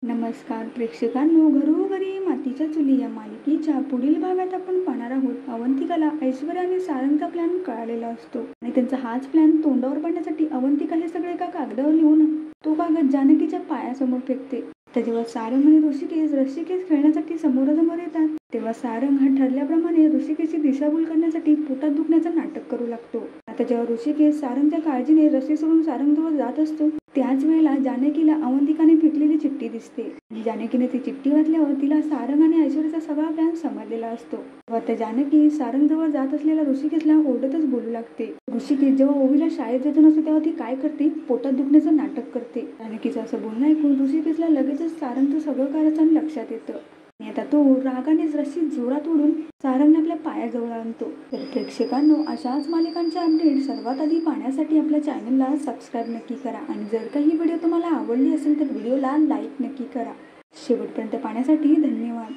नमस्कार प्रेक्षकांनो, घरोघरी मातीच्या चुली या मालिकेच्या पुढील भागात आपण पाहणार आहोत. अवंतिकाला ऐश्वर्या आणि सारंगचा प्लॅन कळालेला असतो आणि त्यांचा हाच प्लॅन तोंडावर पडण्यासाठी अवंतिका हे सगळे एका कागदावर लिहून तो कागद जानकीच्या पायासमोर फेकते. तर जेव्हा सारंग आणि ऋषिकेश खेळण्यासाठी समोरासमोर येतात तेव्हा सारंग हा ठरल्याप्रमाणे ऋषिकेशची दिशाभूल करण्यासाठी पोटात दुखण्याचं नाटक करू लागतो. आता जेव्हा ऋषिकेश सारंगच्या काळजीने रस्सी सोडून सारंगजवळ जात असतो त्याच वेळेला जानकीला अवंतिकाने फेकलेली चिठ्ठी दिसते आणि जानकीने ती चिठ्ठी वाचल्यावर तिला सारंग आणि ऐश्वर्याचा सगळा प्लॅन समजलेला असतो. तेव्हा त्या जानकी सारंग जवळ जात असलेल्या ऋषिकेशला ओरडतच बोलू लागते. ऋषिकेश जेव्हा ओवीला शाळेत जायचं नसतो तेव्हा ती काय करते, पोटात दुखण्याचं नाटक करते. जानकीचं असं बोलणं ऐकून ऋषिकेशला लगेचच सारंगचं सगळं कारस्थान लक्षात येतं आणि आता तो रागानेच रस्सी जोरात ओढून सारंगने आपल्या पायाजवळ आणतो. तर प्रेक्षकांनो, अशाच मालिकांच्या अपडेट सर्वात आधी पाहण्यासाठी आपल्या चॅनलला सबस्क्राईब नक्की करा आणि जर काही व्हिडिओ तुम्हाला आवडली असेल तर व्हिडिओला लाईक नक्की करा. शेवटपर्यंत पाहण्यासाठी धन्यवाद.